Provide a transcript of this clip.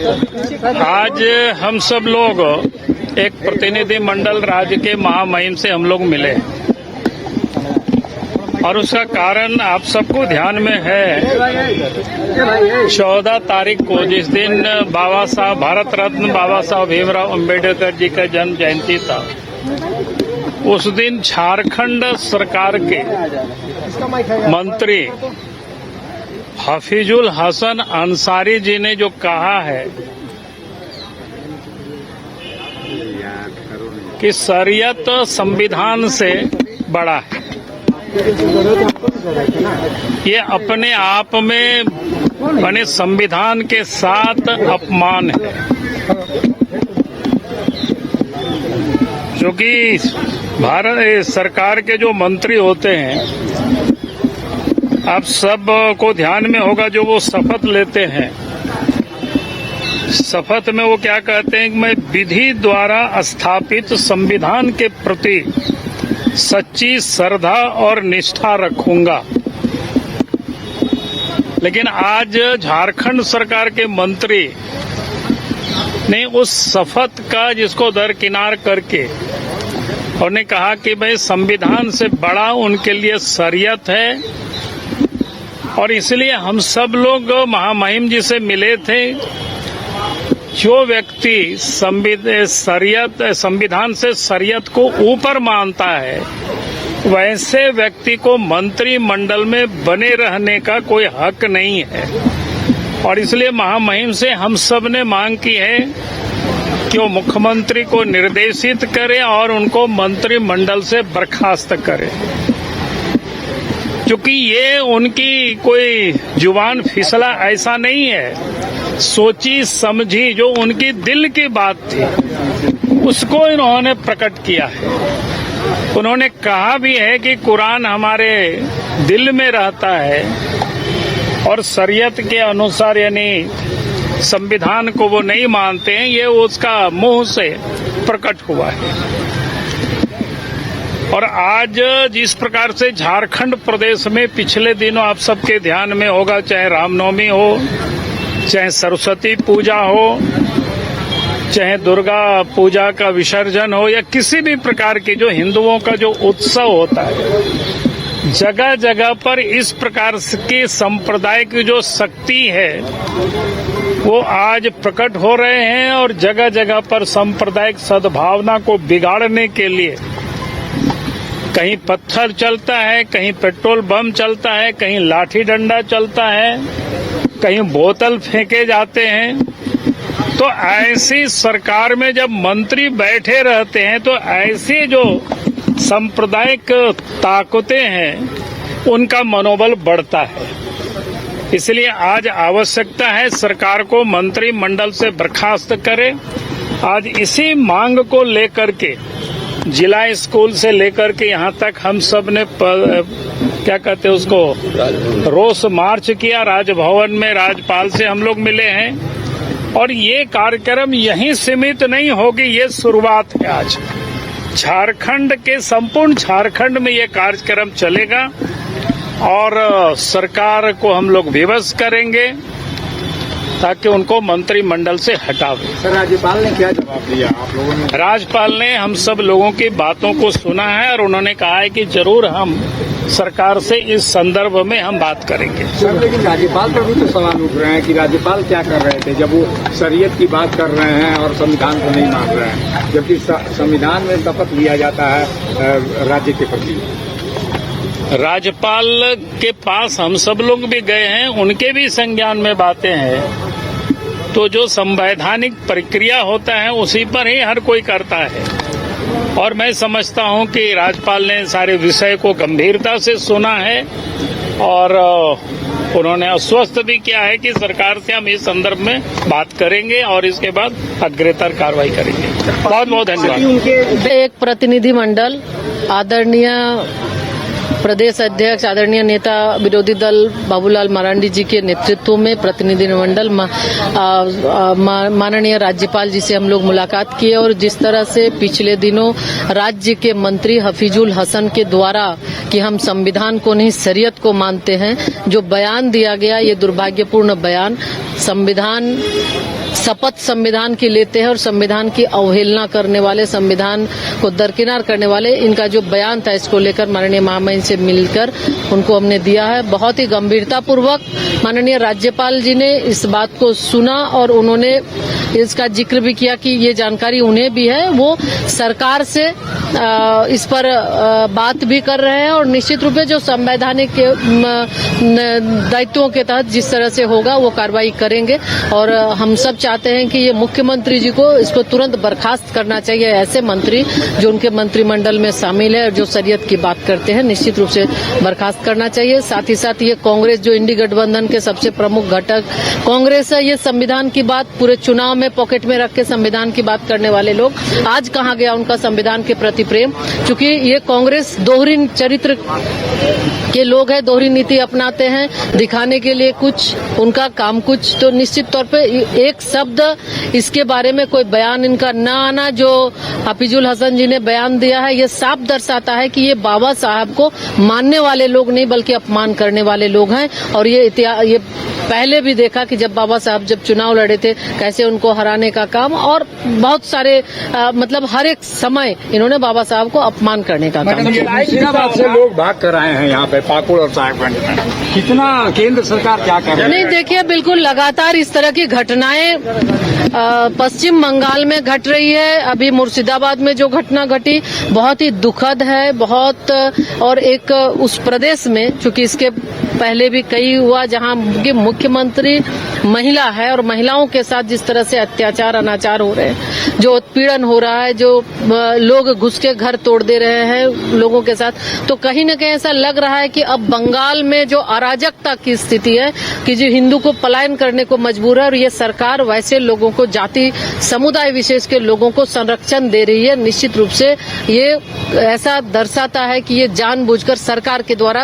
आज हम सब लोग एक प्रतिनिधि मंडल राज्य के महामहिम से हम लोग मिले और उसका कारण आप सबको ध्यान में है। 14 तारीख को जिस दिन बाबा साहब भारत रत्न बाबा साहब भीमराव अंबेडकर जी का जन्म जयंती था, उस दिन झारखंड सरकार के मंत्री हफीजुल हसन अंसारी जी ने जो कहा है कि शरीयत संविधान से बड़ा है, ये अपने आप में बने संविधान के साथ अपमान है। क्योंकि भारत सरकार के जो मंत्री होते हैं, आप सब को ध्यान में होगा, जो वो शपथ लेते हैं, शपथ में वो क्या कहते हैं कि मैं विधि द्वारा स्थापित संविधान के प्रति सच्ची श्रद्धा और निष्ठा रखूंगा। लेकिन आज झारखंड सरकार के मंत्री ने उस शपथ का जिसको दरकिनार करके उन्होंने कहा कि भाई संविधान से बड़ा उनके लिए शरीयत है। और इसलिए हम सब लोग महामहिम जी से मिले थे। जो व्यक्ति संविधान से शरीयत को ऊपर मानता है, वैसे व्यक्ति को मंत्रिमंडल में बने रहने का कोई हक नहीं है। और इसलिए महामहिम से हम सब ने मांग की है कि वो मुख्यमंत्री को निर्देशित करे और उनको मंत्रिमंडल से बर्खास्त करे, क्योंकि ये उनकी कोई जुबान फिसला ऐसा नहीं है। सोची समझी जो उनकी दिल की बात थी, उसको इन्होंने प्रकट किया है। उन्होंने कहा भी है कि कुरान हमारे दिल में रहता है और शरीयत के अनुसार यानी संविधान को वो नहीं मानते हैं। ये उसका मुंह से प्रकट हुआ है। और आज जिस प्रकार से झारखंड प्रदेश में पिछले दिनों आप सबके ध्यान में होगा, चाहे रामनवमी हो, चाहे सरस्वती पूजा हो, चाहे दुर्गा पूजा का विसर्जन हो, या किसी भी प्रकार की जो हिंदुओं का जो उत्सव होता है, जगह जगह पर इस प्रकार की संप्रदाय की जो शक्ति है वो आज प्रकट हो रहे हैं। और जगह जगह पर सांप्रदायिक सद्भावना को बिगाड़ने के लिए कहीं पत्थर चलता है, कहीं पेट्रोल बम चलता है, कहीं लाठी डंडा चलता है, कहीं बोतल फेंके जाते हैं। तो ऐसी सरकार में जब मंत्री बैठे रहते हैं तो ऐसी जो सांप्रदायिक ताकतें हैं उनका मनोबल बढ़ता है। इसलिए आज आवश्यकता है सरकार को मंत्रिमंडल से बर्खास्त करे। आज इसी मांग को लेकर के जिला स्कूल से लेकर के यहाँ तक हम सब ने क्या कहते हैं उसको रोष मार्च किया। राजभवन में राज्यपाल से हम लोग मिले हैं। और ये कार्यक्रम यहीं सीमित नहीं होगी, ये शुरुआत है। आज झारखंड के संपूर्ण झारखंड में ये कार्यक्रम चलेगा और सरकार को हम लोग विवश करेंगे ताकि उनको मंत्रिमंडल से हटावे। सर, राज्यपाल ने क्या जवाब दिया आप लोगों ने? राज्यपाल ने हम सब लोगों की बातों को सुना है और उन्होंने कहा है कि जरूर हम सरकार से इस संदर्भ में हम बात करेंगे। सर, लेकिन राज्यपाल पर भी तो सवाल उठ रहे हैं कि राज्यपाल क्या कर रहे थे जब वो शरीयत की बात कर रहे हैं और संविधान को नहीं मान रहे हैं, जबकि संविधान में शपथ लिया जाता है राज्य के प्रति। राज्यपाल के पास हम सब लोग भी गए हैं, उनके भी संज्ञान में बातें हैं। तो जो संवैधानिक प्रक्रिया होता है उसी पर ही हर कोई करता है। और मैं समझता हूं कि राज्यपाल ने सारे विषय को गंभीरता से सुना है और उन्होंने आश्वस्त भी किया है कि सरकार से हम इस संदर्भ में बात करेंगे और इसके बाद अग्रेतर कार्रवाई करेंगे। बहुत बहुत धन्यवाद। एक प्रतिनिधि मंडल आदरणीय प्रदेश अध्यक्ष आदरणीय नेता विरोधी दल बाबूलाल मरांडी जी के नेतृत्व में प्रतिनिधिमंडल माननीय राज्यपाल जी से हम लोग मुलाकात किए और जिस तरह से पिछले दिनों राज्य के मंत्री हफीजुल हसन के द्वारा कि हम संविधान को नहीं शरीयत को मानते हैं, जो बयान दिया गया ये दुर्भाग्यपूर्ण बयान संविधान शपथ संविधान की लेते हैं और संविधान की अवहेलना करने वाले, संविधान को दरकिनार करने वाले, इनका जो बयान था इसको लेकर माननीय महामहिम से मिलकर उनको हमने दिया है। बहुत ही गंभीरता पूर्वक माननीय राज्यपाल जी ने इस बात को सुना और उन्होंने इसका जिक्र भी किया कि ये जानकारी उन्हें भी है, वो सरकार से इस पर बात भी कर रहे हैं और निश्चित रूप से जो संवैधानिक दायित्वों के तहत जिस तरह से होगा वो कार्रवाई करेंगे। और हम सब चाहते हैं कि ये मुख्यमंत्री जी को इसको तुरंत बर्खास्त करना चाहिए। ऐसे मंत्री जो उनके मंत्रिमंडल में शामिल है और जो शरीयत की बात करते हैं, निश्चित रूप से बर्खास्त करना चाहिए। साथ ही साथ ये कांग्रेस जो इंडी गठबंधन के सबसे प्रमुख घटक कांग्रेस है, ये संविधान की बात पूरे चुनाव में पॉकेट में रख के संविधान की बात करने वाले लोग, आज कहाँ गया उनका संविधान के प्रति प्रेम? क्योंकि ये कांग्रेस दोहरी चरित्र के लोग हैं, दोहरी नीति अपनाते हैं, दिखाने के लिए कुछ, उनका काम कुछ। तो निश्चित तौर पे एक शब्द इसके बारे में कोई बयान इनका न आना, जो हफीजुल हसन जी ने बयान दिया है, ये साफ दर्शाता है कि ये बाबा साहब को मानने वाले लोग नहीं बल्कि अपमान करने वाले लोग हैं। और ये पहले भी देखा कि जब बाबा साहब जब चुनाव लड़े थे कैसे उनको हराने का काम, और बहुत सारे मतलब हर एक समय इन्होंने बाबा साहब को अपमान करने का काम किया। मुर्शिदाबाद से लोग भाग कर आए हैं यहाँ पे पाकुड़ और साहेबगंज में, कितना केंद्र सरकार क्या कर रही है? नहीं, देखिए बिल्कुल लगातार इस तरह की घटनाएं पश्चिम बंगाल में घट रही है। अभी मुर्शिदाबाद में जो घटना घटी बहुत ही दुखद है, बहुत। और एक उस प्रदेश में, चूंकि इसके पहले भी कई हुआ जहां की मुख्यमंत्री महिला है और महिलाओं के साथ जिस तरह से अत्याचार अनाचार हो रहे हैं, जो उत्पीड़न हो रहा है, जो लोग घुस के घर तोड़ दे रहे हैं लोगों के साथ, तो कहीं न कहीं ऐसा लग रहा है कि अब बंगाल में जो अराजकता की स्थिति है कि जो हिंदू को पलायन करने को मजबूर है और ये सरकार वैसे लोगों को, जाति समुदाय विशेष के लोगों को संरक्षण दे रही है। निश्चित रूप से ये ऐसा दर्शाता है कि ये जानबूझकर सरकार के द्वारा